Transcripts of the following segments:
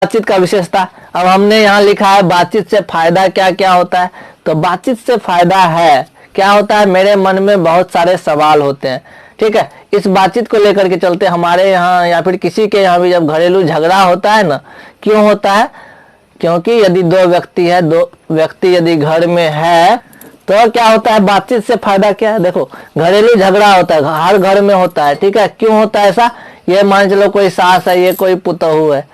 बातचीत का विशेषता। अब हमने यहाँ लिखा है बातचीत से फायदा क्या क्या होता है। तो बातचीत से फायदा है क्या होता है, मेरे मन में बहुत सारे सवाल होते हैं, ठीक है। इस बातचीत को लेकर के चलते हमारे यहाँ या फिर किसी के यहाँ भी जब घरेलू झगड़ा होता है ना, क्यों होता है, क्योंकि यदि दो व्यक्ति यदि घर में है तो क्या होता है, बातचीत से फायदा क्या है। देखो घरेलू झगड़ा होता है, हर घर में होता है, ठीक है। क्यों होता है ऐसा, ये मान चलो कोई सास है, ये कोई पुतहू है,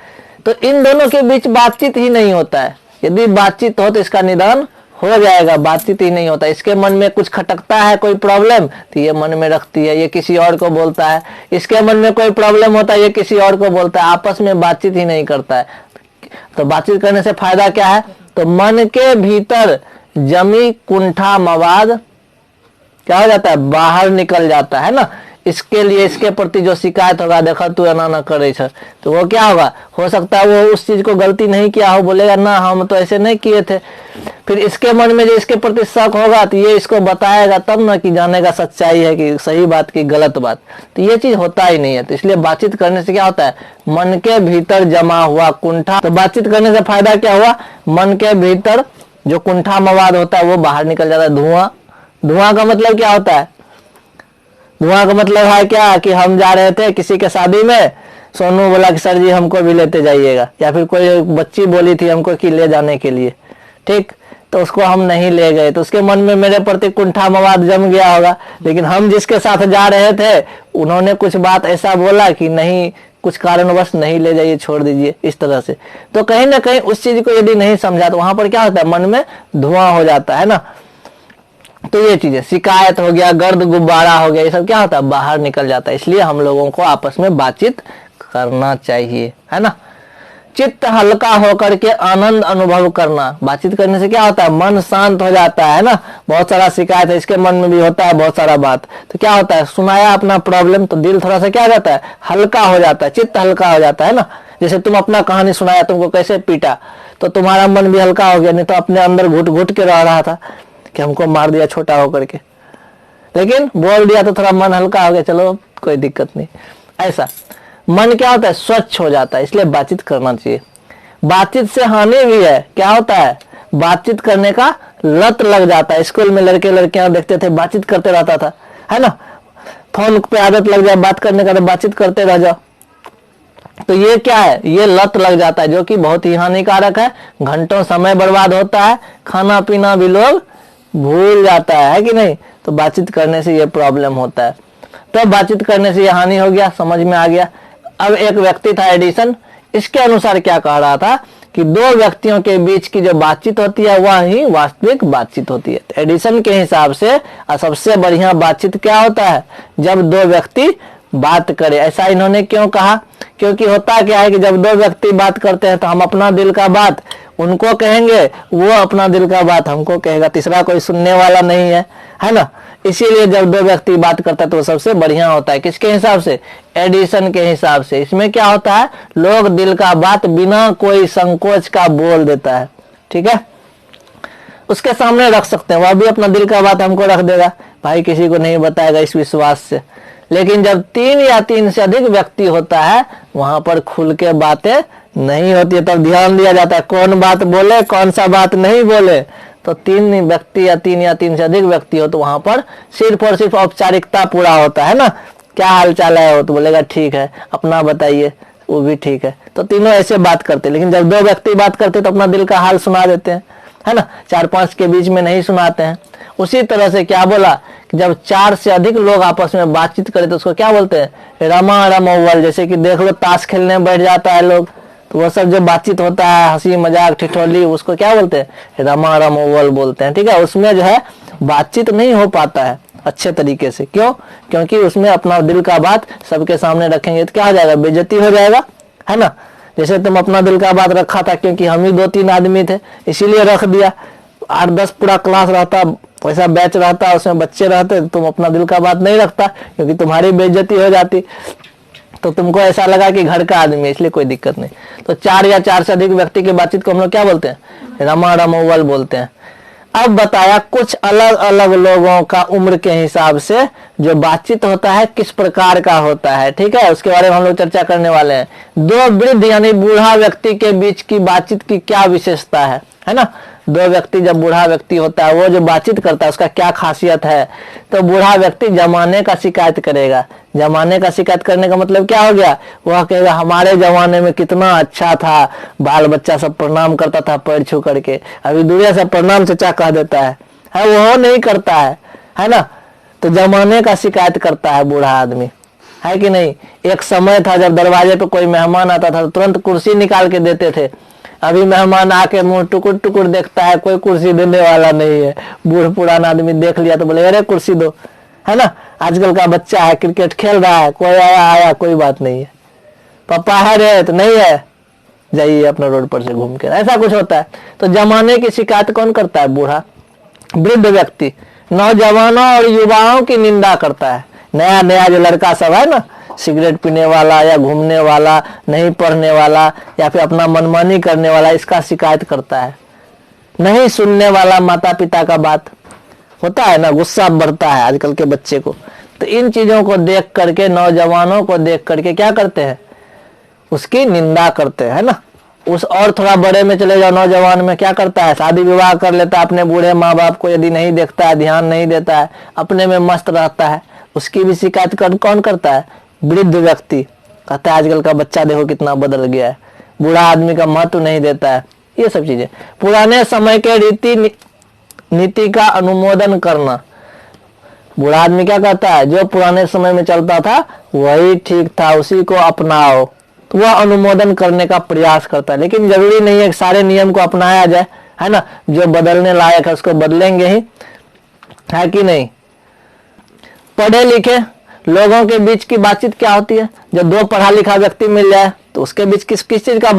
तो इन दोनों के बीच बातचीत ही नहीं होता है। यदि बातचीत हो तो इसका निदान हो जाएगा, बातचीत ही नहीं होता। इसके मन में कुछ खटकता है, कोई प्रॉब्लम, तो ये मन में रखती है, ये किसी और को बोलता है। इसके मन में कोई प्रॉब्लम होता है, ये किसी और को बोलता है, आपस में बातचीत ही नहीं करता है। तो बातचीत करने से फायदा क्या है, तो मन के भीतर जमी कुंठा मवाद क्या हो जाता है, बाहर निकल जाता है ना। इसके लिए इसके प्रति जो शिकायत होगा, देखा तू एना ना करे छ, तो वो क्या होगा, हो सकता है वो उस चीज को गलती नहीं किया हो, बोलेगा ना हम तो ऐसे नहीं किए थे। फिर इसके मन में जो इसके प्रति शक होगा तो ये इसको बताएगा, तब ना कि जानेगा सच्चाई है कि सही बात की गलत बात। तो ये चीज होता ही नहीं है। तो इसलिए बातचीत करने से क्या होता है, मन के भीतर जमा हुआ कुंठा, तो बातचीत करने से फायदा क्या हुआ, मन के भीतर जो कुंठा मवाद होता है वो बाहर निकल जाता है। धुआं का मतलब क्या होता है, धुआं का मतलब है क्या कि हम जा रहे थे किसी के शादी में, सोनू बोला कि सर जी हमको भी लेते जाइएगा, या फिर कोई बच्ची बोली थी हमको कि ले जाने के लिए, ठीक, तो उसको हम नहीं ले गए, तो उसके मन में मेरे प्रति कुंठा मवाद जम गया होगा। लेकिन हम जिसके साथ जा रहे थे उन्होंने कुछ बात ऐसा बोला कि नहीं, कुछ कारणवश नहीं ले जाइए, छोड़ दीजिए, इस तरह से। तो कहीं ना कहीं उस चीज को यदि नहीं समझा तो वहां पर क्या होता है, मन में धुआं हो जाता है ना। तो ये चीजें, शिकायत हो गया, गर्द गुब्बारा हो गया, ये सब क्या होता है, बाहर निकल जाता है। इसलिए हम लोगों को आपस में बातचीत करना चाहिए, है ना। चित्त हल्का होकर के आनंद अनुभव करना, बातचीत करने से क्या होता है, मन शांत हो जाता है ना। बहुत सारा शिकायत है, इसके मन में भी होता है बहुत सारा बात, तो क्या होता है, सुनाया अपना प्रॉब्लम तो दिल थोड़ा सा क्या हो जाता है, हल्का हो जाता है, चित्त हल्का हो जाता है ना। जैसे तुम अपना कहानी सुनाया, तुमको कैसे पीटा, तो तुम्हारा मन भी हल्का हो गया, नहीं तो अपने अंदर घुट घुट के रह रहा था कि हमको मार दिया छोटा होकर के, लेकिन बोल दिया तो थोड़ा मन हल्का हो गया, चलो कोई दिक्कत नहीं। ऐसा मन क्या होता है, स्वच्छ हो जाता है। इसलिए बातचीत करना चाहिए। बातचीत से हानि भी है, क्या होता है, बातचीत करने का लत लग जाता है। स्कूल में लड़के लड़कियां देखते थे, बातचीत करते रहता था, है ना। फोन पे आदत लग जाए बात करने का, तो बातचीत करते रह जाओ, तो ये क्या है, ये लत लग जाता है, जो कि बहुत ही हानिकारक है। घंटों समय बर्बाद होता है, खाना पीना भी लोग भूल जाता है कि नहीं। तो बातचीत करने से ये प्रॉब्लम होता है। तो बातचीत करने से ये हानि हो गया, समझ में आ गया। अब एक व्यक्ति था एडिसन, इसके अनुसार क्या कह रहा था कि दो व्यक्तियों के बीच की जो बातचीत होती है वह ही वास्तविक बातचीत होती है। तो एडिसन के हिसाब से सबसे बढ़िया बातचीत क्या होता है, जब दो व्यक्ति बात करे। ऐसा इन्होंने क्यों कहा, क्योंकि होता क्या है कि जब दो व्यक्ति बात करते हैं तो हम अपना दिल का बात उनको कहेंगे, वो अपना दिल का बात हमको कहेगा, तीसरा कोई सुनने वाला नहीं है ना। इसीलिए जब दो व्यक्ति बात करता है तो सबसे बढ़िया होता है। किसके हिसाब से, एडिसन के हिसाब से। इसमें क्या होता है, लोग दिल का बात बिना कोई संकोच का बोल देता है, ठीक है। उसके सामने रख सकते हैं, वह भी अपना दिल का बात हमको रख देगा, भाई किसी को नहीं बताएगा इस विश्वास से। लेकिन जब 3 या 3 से अधिक व्यक्ति होता है वहां पर खुल के बातें नहीं होती है, तब ध्यान दिया जाता है कौन बात बोले कौन सा बात नहीं बोले। तो 3 व्यक्ति या 3 से अधिक व्यक्ति हो तो वहां पर सिर्फ और सिर्फ औपचारिकता पूरा होता है ना। क्या हाल चाल है, वो तो बोलेगा ठीक है, अपना बताइए, वो भी ठीक है। तो तीनों ऐसे बात करते। लेकिन जब 2 व्यक्ति बात करते तो अपना दिल का हाल सुना देते हैं, है ना। 4-5 के बीच में नहीं सुनाते हैं। उसी तरह से क्या बोला कि जब 4 से अधिक लोग आपस में बातचीत करें तो उसको क्या बोलते हैं, रमा रमोवल। जैसे कि देख लो ताश खेलने बैठ जाता है लोग, तो वो सब जो बातचीत होता है, हंसी मजाक ठिठोली, उसको क्या बोलते हैं, रमा रमोवल बोलते हैं, ठीक है। उसमें जो है बातचीत नहीं हो पाता है अच्छे तरीके से। क्यों, क्योंकि उसमें अपना दिल का बात सबके सामने रखेंगे तो क्या हो जाएगा, बेइज्जती हो जाएगा, है ना। जैसे तुम अपना दिल का बात रखा था, क्योंकि हम ही 2-3 आदमी थे इसीलिए रख दिया। 8-10 पूरा क्लास रहता, वैसा बैच रहता, उसमें बच्चे रहते, तुम अपना दिल का बात नहीं रखता क्योंकि तुम्हारी बेइज्जती हो जाती। तो तुमको ऐसा लगा कि घर का आदमी है, इसलिए कोई दिक्कत नहीं। तो 4 या 4 से अधिक व्यक्ति की बातचीत को हम लोग क्या बोलते हैं, रमा रमोवल बोलते हैं। अब बताया कुछ अलग अलग लोगों का उम्र के हिसाब से जो बातचीत होता है किस प्रकार का होता है, ठीक है, उसके बारे में हम लोग चर्चा करने वाले हैं। दो वृद्ध यानी बूढ़ा व्यक्ति के बीच की बातचीत की क्या विशेषता है ना। दो व्यक्ति, जब बूढ़ा व्यक्ति होता है वो जो बातचीत करता है उसका क्या खासियत है। तो बूढ़ा व्यक्ति जमाने का शिकायत करेगा। जमाने का शिकायत करने का मतलब क्या हो गया, वह कहेगा हमारे जमाने में कितना अच्छा था, बाल बच्चा सब प्रणाम करता था पैर छू करके, अभी दुनिया से प्रणाम चचा कह देता है वो नहीं करता है ना। तो जमाने का शिकायत करता है बूढ़ा आदमी, है कि नहीं। एक समय था जब दरवाजे पे कोई मेहमान आता था तो तुरंत कुर्सी निकाल के देते थे। अभी मेहमान आके मुंह टुकुर टुकुर देखता है, कोई कुर्सी देने वाला नहीं है। बूढ़ पुराना आदमी देख लिया तो बोले अरे कुर्सी दो, है ना। आजकल का बच्चा है क्रिकेट खेल रहा है, कोई आया कोई बात नहीं है, पापा है रे तो नहीं है, जाइए अपना रोड पर से घूम के, ऐसा कुछ होता है। तो जमाने की शिकायत कौन करता है, बूढ़ा। वृद्ध व्यक्ति नौजवानों और युवाओं की निंदा करता है। नया नया जो लड़का सब है ना, सिगरेट पीने वाला या घूमने वाला, नहीं पढ़ने वाला या फिर अपना मनमानी करने वाला, इसका शिकायत करता है। नहीं सुनने वाला माता पिता का बात होता है ना, गुस्सा बढ़ता है आजकल के बच्चे को। तो इन चीजों को देख करके, नौजवानों को देख करके क्या करते हैं, उसकी निंदा करते हैं ना। उस और थोड़ा बड़े में चले जाओ, नौजवान में क्या करता है, शादी विवाह कर लेता है, अपने बूढ़े माँ बाप को यदि नहीं देखता है, ध्यान नहीं देता है, अपने में मस्त रहता है, उसकी भी शिकायत कौन करता है, वृद्ध व्यक्ति। कहता है आजकल का बच्चा देखो कितना बदल गया है, बूढ़ा आदमी का महत्व नहीं देता है, ये सब चीजें। पुराने समय के रीति नीति का अनुमोदन करना। बूढ़ा आदमी क्या कहता है, जो पुराने समय में चलता था वही ठीक था, उसी को अपनाओ, तो वह अनुमोदन करने का प्रयास करता है। लेकिन जरूरी नहीं है कि सारे नियम को अपनाया जाए, है ना। जो बदलने लायक है उसको बदलेंगे ही, है कि नहीं। पढ़े लिखे लोगों के बीच की बातचीत क्या होती है, जब दो पढ़ा लिखा व्यक्ति मिल जाए तो उसके बीच किस चीज का